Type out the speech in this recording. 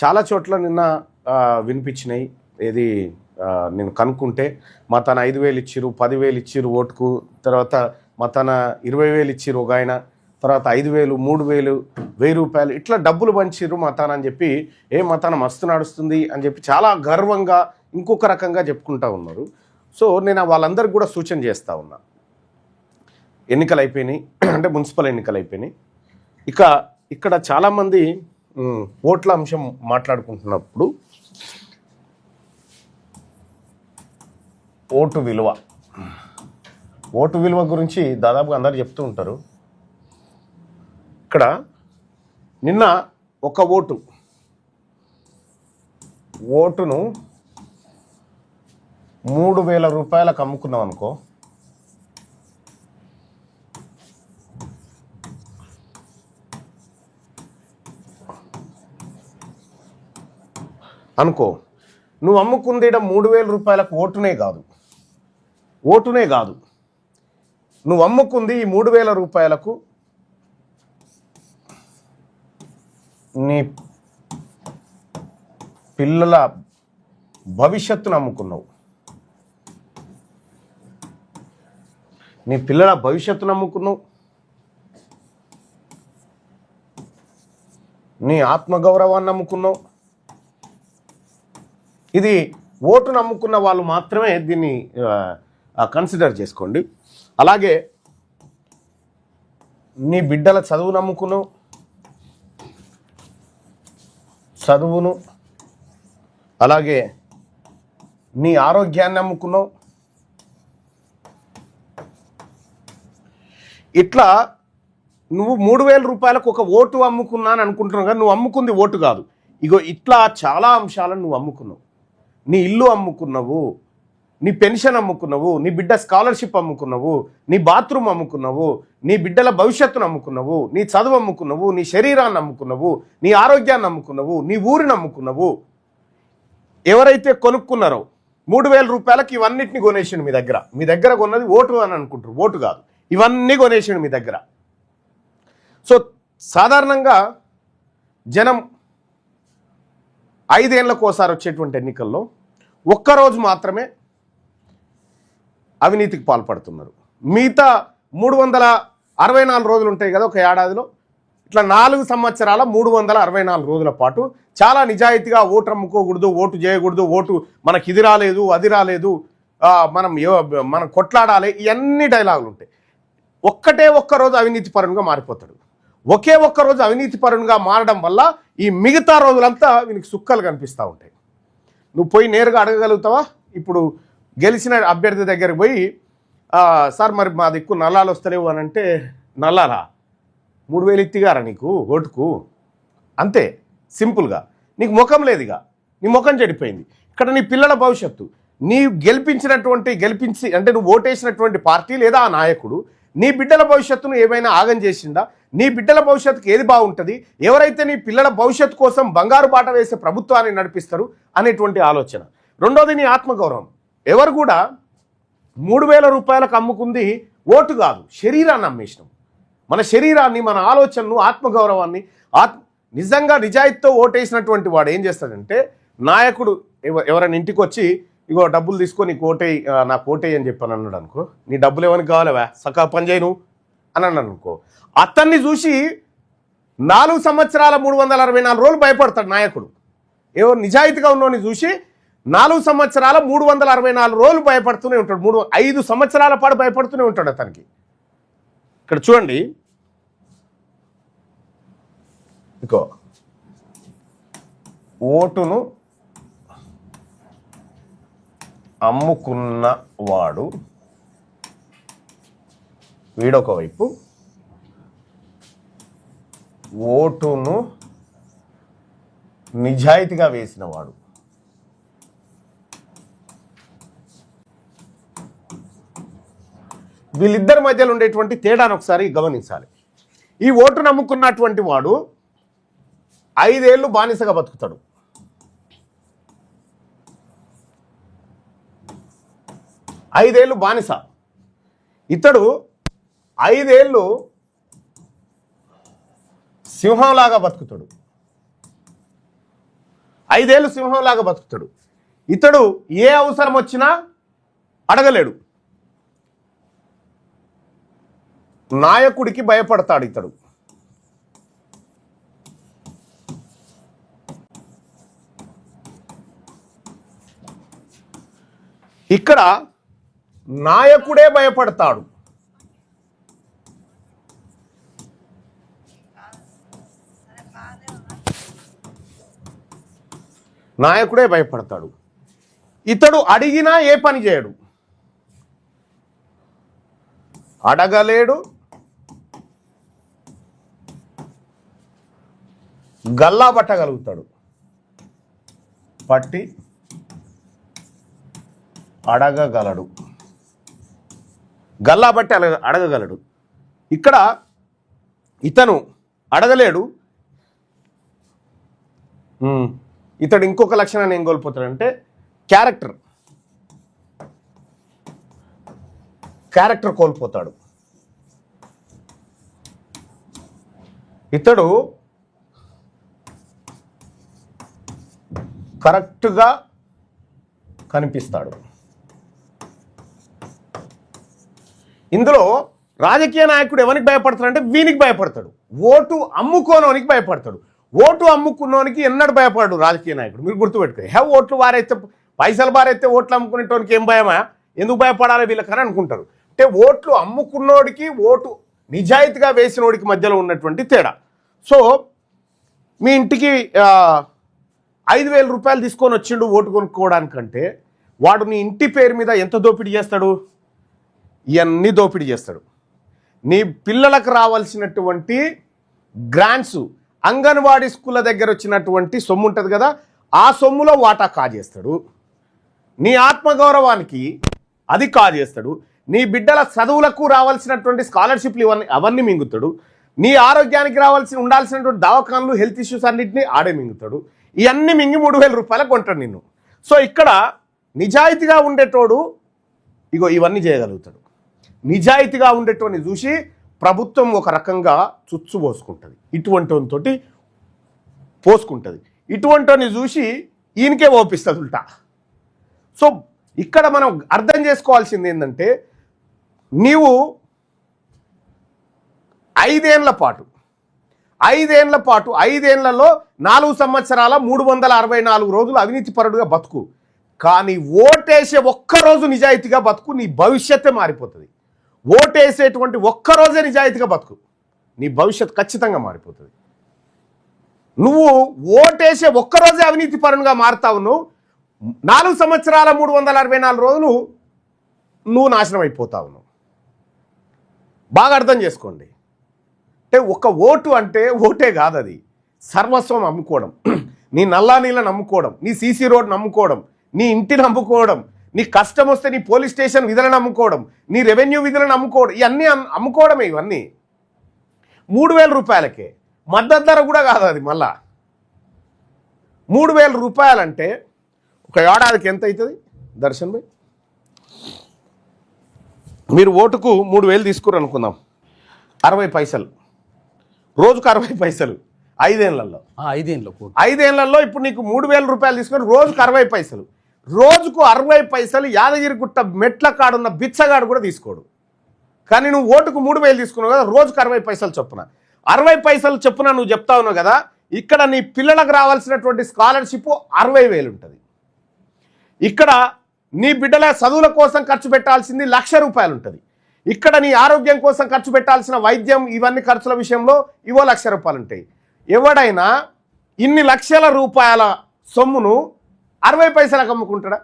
చాలా చోట్ల నిన్న వినిపించినాయి. ఏది నేను కనుక్కుంటే మా తన 5,000 ఇచ్చిరు, 10,000 ఇచ్చిరు ఓటుకు, తర్వాత మా తన 20,000 ఇచ్చిరు ఒక ఆయన, తర్వాత 5,000, 3,000, 1,000 రూపాయలు ఇట్లా డబ్బులు పంచిర్రు మా తాన అని చెప్పి, మా తాన మస్తు నడుస్తుంది అని చెప్పి చాలా గర్వంగా ఇంకొక రకంగా చెప్పుకుంటూ ఉన్నారు. సో నేను వాళ్ళందరికీ కూడా సూచన చేస్తూ ఉన్నా. ఎన్నికలు అయిపోయినాయి, అంటే మున్సిపల్ ఎన్నికలు అయిపోయినాయి. ఇక్కడ చాలామంది ఓట్ల అంశం మాట్లాడుకుంటున్నప్పుడు ఓటు విలువ గురించి దాదాపుగా అందరు చెప్తూ ఉంటారు. ఇక్కడ నిన్న ఒక ఓటును 3,000 రూపాయలకు అమ్ముకున్నాం అనుకో, నువ్వు అమ్ముకుంది 3,000 రూపాయలకు ఓటునే కాదు, నువ్వు అమ్ముకుంది ఈ 3,000 రూపాయలకు నీ పిల్లల భవిష్యత్తును అమ్ముకున్నావు. నీ ఆత్మగౌరవాన్ని అమ్ముకున్నావు. ఇది ఓటును అమ్ముకున్న వాళ్ళు మాత్రమే దీన్ని కన్సిడర్ చేసుకోండి. అలాగే నీ బిడ్డల చదువును, అలాగే నీ ఆరోగ్యాన్ని అమ్ముకున్నావు. ఇట్లా నువ్వు 3,000 రూపాయలకు ఒక ఓటు అమ్ముకున్నాను అనుకుంటున్నావు, కానీ నువ్వు అమ్ముకుంది ఓటు కాదు. ఇగో ఇట్లా చాలా అంశాలను నువ్వు అమ్ముకున్నావు. నీ ఇల్లు అమ్ముకున్నావు, నీ పెన్షన్ అమ్ముకున్నావు, నీ బిడ్డ స్కాలర్షిప్ అమ్ముకున్నావు, నీ బాత్రూమ్ అమ్ముకున్నావు, నీ బిడ్డల భవిష్యత్తును అమ్ముకున్నావు, నీ చదువు అమ్ముకున్నావు, నీ శరీరాన్ని అమ్ముకున్నావు, నీ ఆరోగ్యాన్ని అమ్ముకున్నావు, నీ ఊరిని అమ్ముకున్నావు. ఎవరైతే కొనుక్కున్నారో 3,000 రూపాయలకి ఇవన్నిటిని కొనేసిండు మీ దగ్గర కొన్నది ఓటు అని అనుకుంటారు, ఓటు కాదు, ఇవన్నీ కొనేసిండు మీ దగ్గర. సో సాధారణంగా జనం 5 ఏళ్లకోసారి వచ్చేటువంటి ఎన్నికల్లో ఒక్కరోజు మాత్రమే అవినీతికి పాల్పడుతున్నారు. మిగతా 364 రోజులు ఉంటాయి కదా ఒక ఏడాదిలో, ఇట్లా 4 సంవత్సరాల 364 రోజుల పాటు చాలా నిజాయితీగా ఓటు అమ్ముకోకూడదు, ఓటు చేయకూడదు, ఓటు మనకి ఇది రాలేదు, అది రాలేదు, మనం కొట్లాడాలి, ఇవన్నీ డైలాగులు ఉంటాయి. ఒక్కరోజు అవినీతి పరునిగా మారిపోతాడు. ఒక్కరోజు అవినీతి పరునిగా మారడం వల్ల ఈ మిగతా రోజులంతా వీనికి సుక్కలు కనిపిస్తూ ఉంటాయి. నువ్వు పోయి నేరుగా అడగగలుగుతావా? ఇప్పుడు గెలిచిన అభ్యర్థి దగ్గరికి పోయి, సార్ మరి మా దిక్కు నల్లాలు వస్తలేవు అని అంటే, నల్లాలా 3,000 ఇత్తిగారా నీకు ఓటుకు? అంతే సింపుల్గా. నీకు ముఖం లేదుగా, నీ ముఖం చెడిపోయింది. ఇక్కడ నీ పిల్లల భవిష్యత్తు, నీ గెలిపించి అంటే నువ్వు ఓటేసినటువంటి పార్టీ లేదా ఆ నాయకుడు నీ బిడ్డల భవిష్యత్తును ఏమైనా ఆగం చేసిందా? నీ బిడ్డల భవిష్యత్తుకు ఏది బాగుంటుంది? ఎవరైతే నీ పిల్లల భవిష్యత్తు కోసం బంగారు బాట వేసే ప్రభుత్వాన్ని నడిపిస్తారు అనేటువంటి ఆలోచన. రెండోది నీ ఆత్మగౌరవం. ఎవరు కూడా 3,000 రూపాయలకు అమ్ముకుంది ఓటు కాదు, శరీరాన్ని అమ్మేసినాం. మన శరీరాన్ని, మన ఆలోచనను, ఆత్మగౌరవాన్ని, నిజంగా నిజాయితీతో ఓటేసినటువంటి వాడు ఏం చేస్తాడంటే, నాయకుడు ఎవరైనా ఇంటికి వచ్చి ఇగో డబ్బులు తీసుకొని నాకు ఓటేయి అని చెప్పాను అన్నాడు అనుకో, నీ డబ్బులు ఎవరికి కావాలవా, సకా పని చేయను అని అన్నాడు అనుకో, అతన్ని చూసి 4 సంవత్సరాల 364 రోజులు భయపడతాడు నాయకుడు. ఎవరు నిజాయితీగా ఉన్నోని చూసి 4 సంవత్సరాల 364 రోజులు భయపడుతూనే ఉంటాడు. 5 సంవత్సరాల పాటు భయపడుతూనే ఉంటాడు అతనికి. ఇక్కడ చూడండి, ఇంకో ఓటును అమ్ముకున్న వాడు వీడొక వైపు, ఓటును నిజాయితీగా వేసిన వాడు వీళ్ళిద్దరి మధ్యలో ఉండేటువంటి తేడాను ఒకసారి గమనించాలి. ఈ ఓటు నమ్ముకున్నటువంటి వాడు 5 ఏళ్ళు బానిసగా బతుకుతాడు. 5 ఏళ్ళు బానిస. ఇతడు 5 ఏళ్ళు సింహంలాగా బతుకుతాడు. 5 ఏళ్ళు సింహంలాగా బతుకుతాడు. ఇతడు ఏ అవసరం వచ్చినా అడగలేడు. నాయకుడికి భయపడతాడు ఇతడు. ఇక్కడ నాయకుడే భయపడతాడు. నాయకుడే భయపడతాడు. ఇతడు అడిగినా ఏ పని చేయడు. అడగలేడు, గల్లా పట్టగలుగుతాడు. పట్టి అడగగలడు, గల్లా బట్టి అడగగలడు. ఇక్కడ ఇతను అడగలేడు. ఇతడు ఇంకొక లక్షణాన్ని ఏం కోల్పోతాడంటే క్యారెక్టర్ కోల్పోతాడు. ఇతడు కరెక్ట్గా కనిపిస్తాడు. ఇందులో రాజకీయ నాయకుడు ఎవరికి భయపడతాడంటే వీనికి భయపడతాడు. ఓటు అమ్ముకోనోనికి భయపడతాడు. ఓటు అమ్ముకున్నోనికి ఎన్నడూ భయపడడు రాజకీయ నాయకుడు. మీరు గుర్తుపెట్టుకోండి. ఓట్లు వారైతే పైసలు బారైతే ఓట్లు అమ్ముకునేటోనికి ఏం భయమా, ఎందుకు భయపడాలి వీళ్ళకని అనుకుంటారు. అంటే ఓట్లు అమ్ముకున్నోడికి ఓటు నిజాయితీగా వేసినోడికి మధ్యలో ఉన్నటువంటి తేడా. సో మీ ఇంటికి 5,000 రూపాయలు తీసుకొని వచ్చిండు ఓటు కొనుక్కోవడానికంటే వాడు నీ ఇంటి పేరు మీద ఎంత దోపిడీ చేస్తాడు? ఇవన్నీ దోపిడీ చేస్తాడు. నీ పిల్లలకు రావాల్సినటువంటి గ్రాంట్స్, అంగన్వాడీ స్కూళ్ళ దగ్గర వచ్చినటువంటి సొమ్ము ఉంటుంది కదా, ఆ సొమ్ములో వాటా కాజేస్తాడు. నీ ఆత్మగౌరవానికి అది కాజేస్తాడు. నీ బిడ్డల చదువులకు రావాల్సినటువంటి స్కాలర్షిప్లు అవన్నీ మింగుతాడు. నీ ఆరోగ్యానికి ఉండాల్సినటువంటి దవాఖాన్లు, హెల్త్ ఇష్యూస్ అన్నింటినీ ఆడే మింగుతాడు. ఇవన్నీ మింగి 3,000 రూపాయలకు కొంటాడు నిన్ను. సో ఇక్కడ నిజాయితీగా ఉండేటోడు ఇగో ఇవన్నీ చేయగలుగుతాడు. నిజాయితీగా ఉండేటోని చూసి ప్రభుత్వం ఒక రకంగా చుచ్చు పోసుకుంటుంది, ఇటువంటితోటి పోసుకుంటుంది. ఇటువంటిని చూసి ఈయనకే ఓపిస్తుంది ఉల్టా. సో ఇక్కడ మనం అర్థం చేసుకోవాల్సింది ఏంటంటే, నీవు 5 ఏళ్ల పాటు 5 ఏళ్లలో 4 సంవత్సరాల 364 రోజులు అవినీతిపరుడుగా బతుకు. కానీ ఓటేసే ఒక్కరోజు నిజాయితీగా బతుకు, నీ భవిష్యత్తే మారిపోతుంది. ఓటేసేటువంటి ఒక్కరోజే నిజాయితీగా బతుకు, నీ భవిష్యత్తు ఖచ్చితంగా మారిపోతుంది. నువ్వు ఓటేసే ఒక్కరోజే అవినీతి పరునిగా మారుతావు. నువ్వు 4 సంవత్సరాల 364 రోజులు నువ్వు నాశనం అయిపోతావు. నువ్వు బాగా అర్థం చేసుకోండి. అంటే ఒక ఓటు అంటే ఓటే కాదు, అది సర్వస్వం అమ్ముకోవడం. నీ నల్లా నీళ్ళని అమ్ముకోవడం, నీ సీసీ రోడ్ని అమ్ముకోవడం, నీ ఇంటిని అమ్ముకోవడం, నీ కష్టం వస్తే నీ పోలీస్ స్టేషన్ విధులను అమ్ముకోవడం, నీ రెవెన్యూ విధులను అమ్ముకోవడం, ఇవన్నీ అమ్ముకోవడమే. ఇవన్నీ 3,000 రూపాయలకే, మద్దతు ధర కూడా కాదు అది. మళ్ళా 3,000 రూపాయలంటే ఒక ఏడాదికి ఎంత అవుతుంది దర్శన్ భాయ్? మీరు ఓటుకు 3,000 తీసుకురు అనుకుందాం, 60 పైసలు, రోజుకు 60 పైసలు 5 ఏళ్లలో. 5 ఏళ్లలో ఇప్పుడు నీకు 3,000 రూపాయలు తీసుకొని రోజుకు 60 పైసలు. రోజుకు 60 పైసలు యాదగిరిగుట్ట మెట్ల కాడున్న బిచ్చగాడు కూడా తీసుకోడు. కానీ నువ్వు ఓటుకు 3,000 తీసుకున్నావు కదా, రోజుకు 60 పైసలు చొప్పున. 60 పైసలు చొప్పున నువ్వు చెప్తా ఉన్నావు కదా, ఇక్కడ నీ పిల్లలకు రావాల్సినటువంటి స్కాలర్షిప్ 60,000 ఉంటుంది. ఇక్కడ నీ బిడ్డల చదువుల కోసం ఖర్చు పెట్టాల్సింది 1,00,000 రూపాయలు ఉంటుంది. ఇక్కడ నీ ఆరోగ్యం కోసం ఖర్చు పెట్టాల్సిన వైద్యం, ఇవన్నీ ఖర్చుల విషయంలో ఇవో 1,00,000 రూపాయలు ఉంటాయి. ఎవడైనా ఇన్ని లక్షల రూపాయల సొమ్మును 60 పైసలకు అమ్ముకుంటాడా?